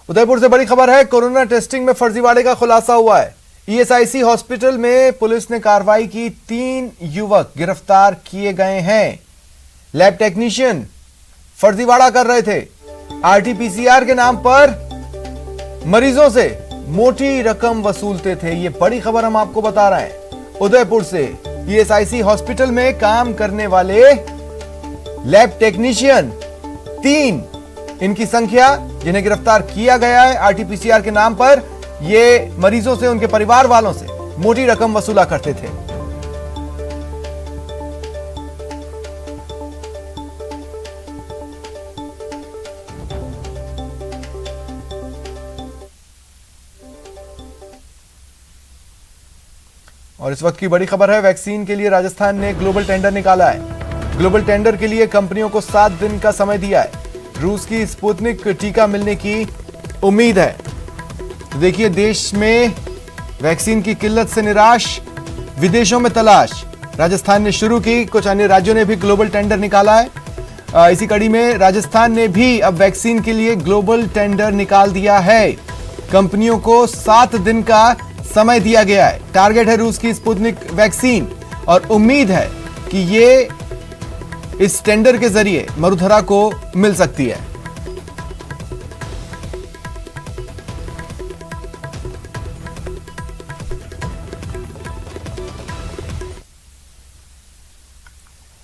उदयपुर से बड़ी खबर है, कोरोना टेस्टिंग में फर्जीवाड़े का खुलासा हुआ है। ईएसआईसी हॉस्पिटल में पुलिस ने कार्रवाई की, 3 युवक गिरफ्तार किए गए हैं। लैब टेक्नीशियन फर्जीवाड़ा कर रहे थे। आरटीपीसीआर के नाम पर मरीजों से मोटी रकम वसूलते थे। ये बड़ी खबर हम आपको बता रहे हैं। उदयपुर से ईएसआईसी हॉस्पिटल में काम करने वाले लैब टेक्नीशियन 3, इनकी संख्या, जिन्हें गिरफ्तार किया गया है आरटीपीसीआर के नाम पर। ये मरीजों से, उनके परिवार वालों से मोटी रकम वसूला करते थे। और इस वक्त की बड़ी खबर है, वैक्सीन के लिए राजस्थान ने ग्लोबल टेंडर निकाला है। ग्लोबल टेंडर के लिए कंपनियों को 7 दिन का समय दिया है। रूस की स्पुतनिक टीका मिलने की उम्मीद है। तो देखिए, देश में वैक्सीन की किल्लत से निराश, विदेशों में तलाश। राजस्थान ने शुरू की, कुछ अन्य राज्यों ने भी ग्लोबल टेंडर निकाला है। इसी कड़ी में राजस्थान ने भी अब वैक्सीन के लिए ग्लोबल टेंडर निकाल दिया है। कंपनियों को 7 दिन का समय दिया गया है। टारगेट है रूस की स्पुतनिक वैक्सीन और उम्मीद है कि ये इस टेंडर के जरिए मरुधरा को मिल सकती है।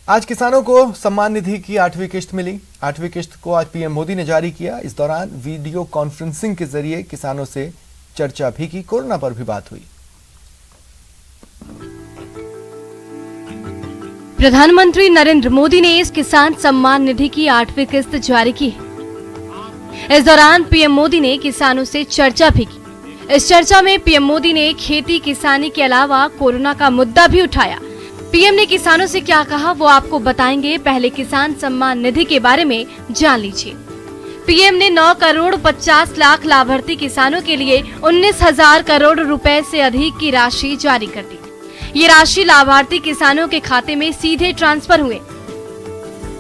आज किसानों को सम्मान निधि की 8वीं किश्त मिली। 8वीं किश्त को आज पीएम मोदी ने जारी किया। इस दौरान वीडियो कॉन्फ्रेंसिंग के जरिए किसानों से चर्चा भी की, कोरोना पर भी बात हुई। प्रधानमंत्री नरेंद्र मोदी ने इस किसान सम्मान निधि की 8वीं किस्त जारी की। इस दौरान पीएम मोदी ने किसानों से चर्चा भी की। इस चर्चा में पीएम मोदी ने खेती किसानी के अलावा कोरोना का मुद्दा भी उठाया। पीएम ने किसानों से क्या कहा वो आपको बताएंगे। पहले किसान सम्मान निधि के बारे में जान लीजिए। पीएम ने 9 करोड़ 50 लाख लाभार्थी किसानों के लिए 19,000 करोड़ रुपए से अधिक की राशि जारी कर दी। ये राशि लाभार्थी किसानों के खाते में सीधे ट्रांसफर हुए।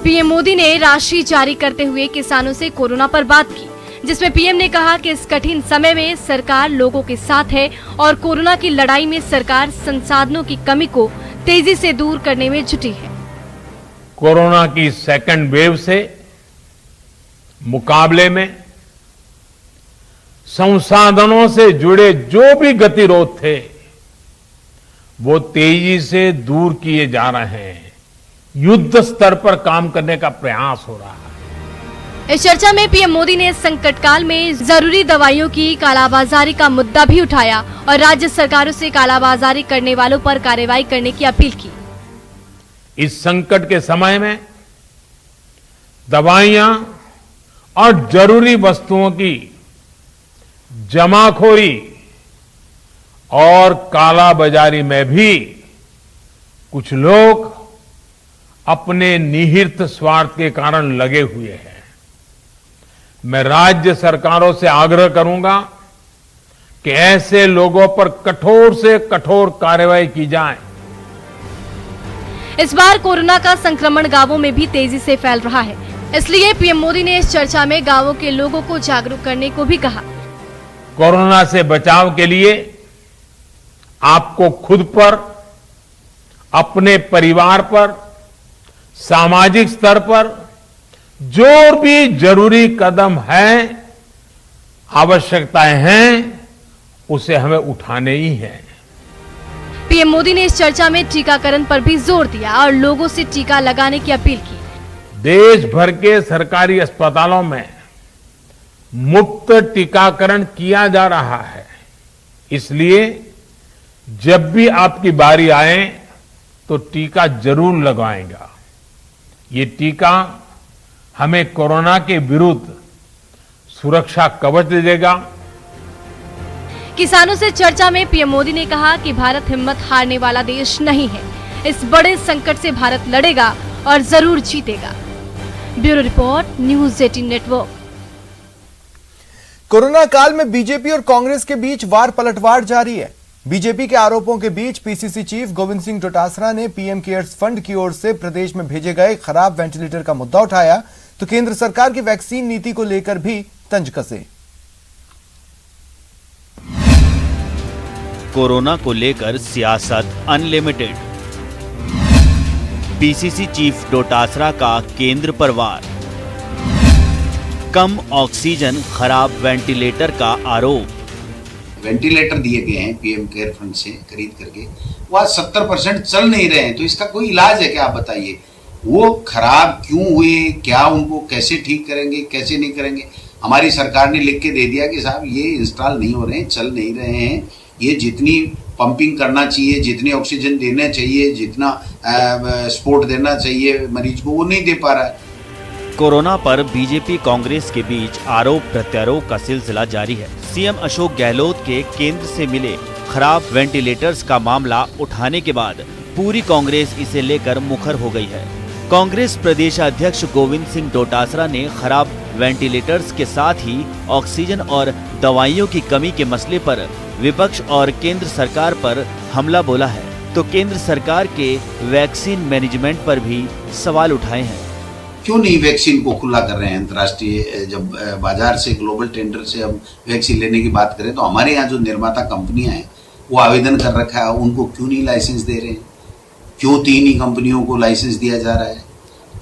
पीएम मोदी ने राशि जारी करते हुए किसानों से कोरोना पर बात की, जिसमें पीएम ने कहा कि इस कठिन समय में सरकार लोगों के साथ है और कोरोना की लड़ाई में सरकार संसाधनों की कमी को तेजी से दूर करने में जुटी है। कोरोना की सेकंड वेव से मुकाबले में संसाधनों से जुड़े जो भी गतिरोध थे वो तेजी से दूर किए जा रहे हैं। युद्ध स्तर पर काम करने का प्रयास हो रहा है। इस चर्चा में पीएम मोदी ने संकट काल में जरूरी दवाइयों की कालाबाजारी का मुद्दा भी उठाया और राज्य सरकारों से कालाबाजारी करने वालों पर कार्रवाई करने की अपील की। इस संकट के समय में दवाइयां और जरूरी वस्तुओं की जमाखोरी और कालाबाजारी में भी कुछ लोग अपने निहित स्वार्थ के कारण लगे हुए हैं। मैं राज्य सरकारों से आग्रह करूंगा कि ऐसे लोगों पर कठोर से कठोर कार्रवाई की जाए। इस बार कोरोना का संक्रमण गांवों में भी तेजी से फैल रहा है, इसलिए पीएम मोदी ने इस चर्चा में गांवों के लोगों को जागरूक करने को भी कहा। कोरोना से बचाव के लिए आपको खुद पर, अपने परिवार पर, सामाजिक स्तर पर जो भी जरूरी कदम है, आवश्यकताएं हैं, उसे हमें उठाने ही हैं। पीएम मोदी ने इस चर्चा में टीकाकरण पर भी जोर दिया और लोगों से टीका लगाने की अपील की। देश भर के सरकारी अस्पतालों में मुफ्त टीकाकरण किया जा रहा है। इसलिए जब भी आपकी बारी आए तो टीका जरूर लगवाएगा। ये टीका हमें कोरोना के विरुद्ध सुरक्षा कवच देगा। किसानों से चर्चा में पीएम मोदी ने कहा कि भारत हिम्मत हारने वाला देश नहीं है। इस बड़े संकट से भारत लड़ेगा और जरूर जीतेगा। Bureau report, news 18 network. Corona काल में बीजेपी और कांग्रेस के बीच वार पलटवार जारी है। बीजेपी के आरोपों के बीच पीसीसी चीफ गोविंद सिंह डोटासरा ने पीएम केयर्स फंड की ओर से प्रदेश में भेजे गए खराब वेंटिलेटर का मुद्दा उठाया, तो केंद्र सरकार की वैक्सीन नीति को लेकर भी तंज कसे। कोरोना को लेकर सियासत अनलिमिटेड। पीसीसी चीफ डोटासरा का केंद्र पर वार। कम ऑक्सीजन, खराब वेंटिलेटर का आरोप। वेंटिलेटर दिए गए हैं पीएम केयर फंड से खरीद करके, वो आज 70% चल नहीं रहे हैं, तो इसका कोई इलाज है क्या? आप बताइए। वो खराब क्यों हुए, क्या उनको कैसे ठीक करेंगे, कैसे नहीं करेंगे? हमारी सरकार ने लिख के दे दिया कि साहब ये इंस्टॉल नहीं हो रहे हैं, चल नहीं रहे हैं, ये जितनी पंपिंग करना चाहिए, जितनी ऑक्सीजन देना चाहिए, जितना सपोर्ट देना चाहिए मरीज को, वो नहीं दे पा रहा है। कोरोना पर बीजेपी कांग्रेस के बीच आरोप प्रत्यारोप का सिलसिला जारी है। सीएम अशोक गहलोत के केंद्र से मिले खराब वेंटिलेटर्स का मामला उठाने के बाद पूरी कांग्रेस इसे लेकर मुखर हो गई है। कांग्रेस प्रदेश अध्यक्ष गोविंद सिंह डोटासरा ने खराब वेंटिलेटर्स के साथ ही ऑक्सीजन और दवाइयों की कमी के मसले पर विपक्ष और केंद्र सरकार पर हमला बोला है, तो केंद्र सरकार के वैक्सीन मैनेजमेंट पर भी सवाल उठाए हैं। क्यों नहीं वैक्सीन को खुला कर रहे हैं अंतर्राष्ट्रीय? जब बाजार से ग्लोबल टेंडर से हम वैक्सीन लेने की बात करें तो हमारे यहाँ जो निर्माता कंपनियां हैं वो आवेदन कर रखा है, उनको क्यों नहीं लाइसेंस दे रहे हैं? क्यों 3 ही कंपनियों को लाइसेंस दिया जा रहा है?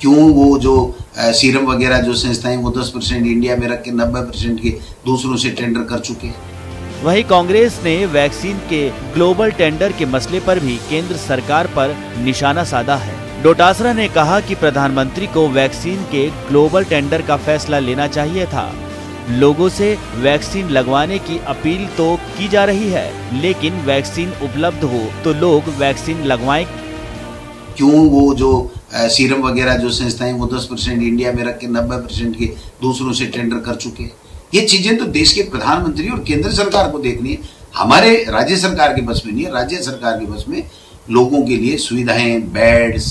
क्यों वो जो सीरम वगैरह जो संस्थाएं वो 10% इंडिया में रख के 90% के दूसरों से टेंडर कर चुके हैं? वहीं कांग्रेस ने वैक्सीन के ग्लोबल टेंडर के मसले पर भी केंद्र सरकार पर निशाना साधा है। डोटासरा ने कहा कि प्रधानमंत्री को वैक्सीन के ग्लोबल टेंडर का फैसला लेना चाहिए था। लोगों से वैक्सीन लगवाने की अपील तो की जा रही है, लेकिन वैक्सीन उपलब्ध हो तो लोग वैक्सीन लगवाएं। क्यों वो जो सीरम वगैरह जो संस्थाएं वो 10% इंडिया में रख के 90% के दूसरों से टेंडर कर चुके हैं? ये चीजें तो देश के प्रधानमंत्री और केंद्र सरकार को देखनी है, हमारे राज्य सरकार के बस में नहीं है। राज्य सरकार के बस में लोगों के लिए सुविधाएं, बेड्स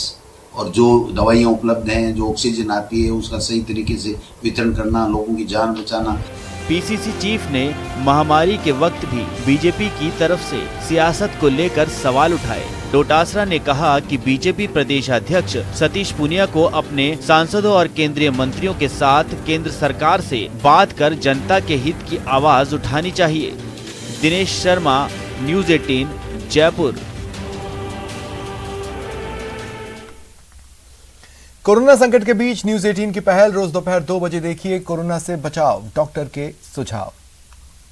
और जो दवाइयाँ उपलब्ध हैं, जो ऑक्सीजन आती है उसका सही तरीके से वितरण करना, लोगों की जान बचाना। पीसीसी चीफ ने महामारी के वक्त भी बीजेपी की तरफ से सियासत को लेकर सवाल उठाए। डोटासरा ने कहा कि बीजेपी प्रदेश अध्यक्ष सतीश पूनिया को अपने सांसदों और केंद्रीय मंत्रियों के साथ केंद्र सरकार से बात कर जनता के हित की आवाज उठानी चाहिए। दिनेश शर्मा, न्यूज़ 18, जयपुर। कोरोना संकट के बीच न्यूज़ 18 की पहल, रोज दोपहर 2 बजे देखिए कोरोना से बचाव, डॉक्टर के सुझाव।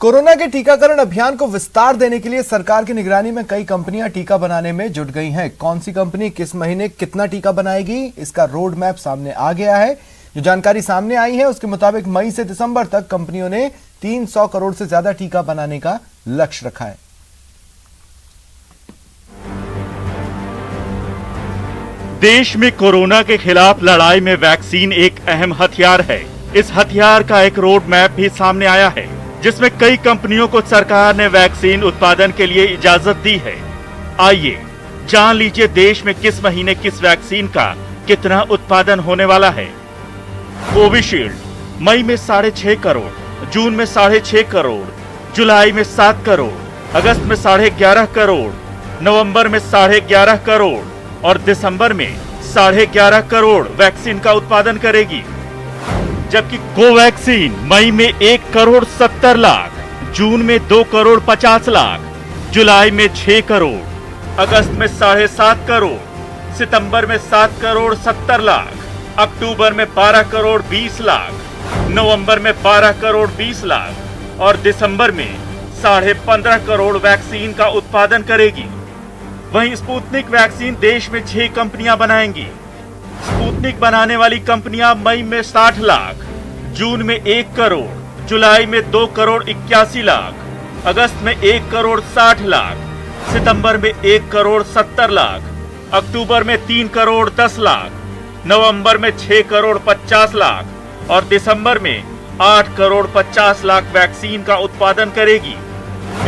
कोरोना के टीकाकरण अभियान को विस्तार देने के लिए सरकार की निगरानी में कई कंपनियां टीका बनाने में जुट गई हैं। कौन सी कंपनी किस महीने कितना टीका बनाएगी, इसका रोड मैप सामने आ गया है। जो जानकारी सामने आई है उसके मुताबिक मई से दिसंबर तक कंपनियों ने 300 करोड़ से ज्यादा टीका बनाने का लक्ष्य रखा है। देश में कोरोना के खिलाफ लड़ाई में वैक्सीन एक अहम हथियार है। इस हथियार का एक रोड मैप भी सामने आया है, जिसमें कई कंपनियों को सरकार ने वैक्सीन उत्पादन के लिए इजाजत दी है। आइए जान लीजिए देश में किस महीने किस वैक्सीन का कितना उत्पादन होने वाला है। कोविशील्ड मई में 6.5 करोड़, जून में 6.5 करोड़, जुलाई में 7 करोड़, अगस्त में 11.5 करोड़, नवंबर में 11.5 करोड़ और दिसंबर में 11.5 करोड़ वैक्सीन का उत्पादन करेगी। जबकि कोवैक्सीन मई में 1 करोड़ 70 लाख, जून में 2 करोड़ 50 लाख, जुलाई में 6 करोड़, अगस्त में 7.5 करोड़, सितंबर में 7 करोड़ 70 लाख, अक्टूबर में 12 करोड़ 20 लाख, नवंबर में 12 करोड़ 20 लाख और दिसंबर में 15.5 करोड़ वैक्सीन का उत्पादन करेगी। वहीं स्पुतनिक वैक्सीन देश में 6 कंपनियां बनाएंगी। स्पुतनिक बनाने वाली कंपनियां मई में 60 लाख, जून में 1 करोड़, जुलाई में 2 करोड़ 81 लाख, अगस्त में 1 करोड़ 60 लाख, सितंबर में 1 करोड़ 70 लाख, अक्टूबर में 3 करोड़ 10 लाख, नवंबर में 6 करोड़ 50 लाख और दिसंबर में 8 करोड़ 50 लाख वैक्सीन का उत्पादन करेगी।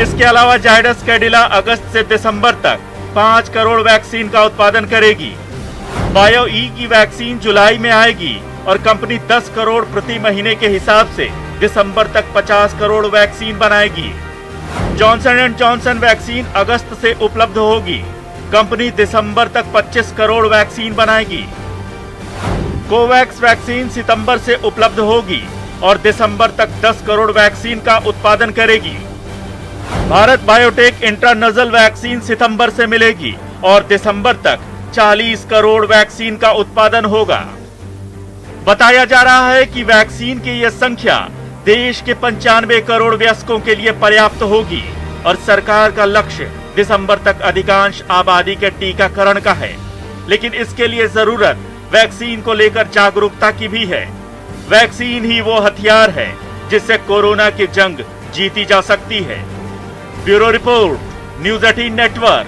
इसके अलावा जायडस कैडिला अगस्त से दिसंबर तक 5 करोड़ वैक्सीन का उत्पादन करेगी। बायो ई की वैक्सीन जुलाई में आएगी और कंपनी 10 करोड़ प्रति महीने के हिसाब से दिसंबर तक 50 करोड़ वैक्सीन बनाएगी। जॉनसन एंड जॉनसन वैक्सीन अगस्त से उपलब्ध होगी। कंपनी दिसंबर तक 25 करोड़ वैक्सीन बनाएगी। कोवैक्स वैक्सीन सितंबर से उपलब्ध होगी और दिसंबर तक 10 करोड़ वैक्सीन का उत्पादन करेगी। भारत बायोटेक इंट्रानजल वैक्सीन सितंबर से मिलेगी और दिसंबर तक 40 करोड़ वैक्सीन का उत्पादन होगा। बताया जा रहा है कि वैक्सीन की यह संख्या देश के 95 करोड़ वयस्कों के लिए पर्याप्त होगी और सरकार का लक्ष्य दिसंबर तक अधिकांश आबादी के टीकाकरण का है। लेकिन इसके लिए जरूरत वैक्सीन को लेकर जागरूकता की भी है। वैक्सीन ही वो हथियार है जिससे कोरोना की जंग जीती जा सकती है। Bureau report, news 18 network.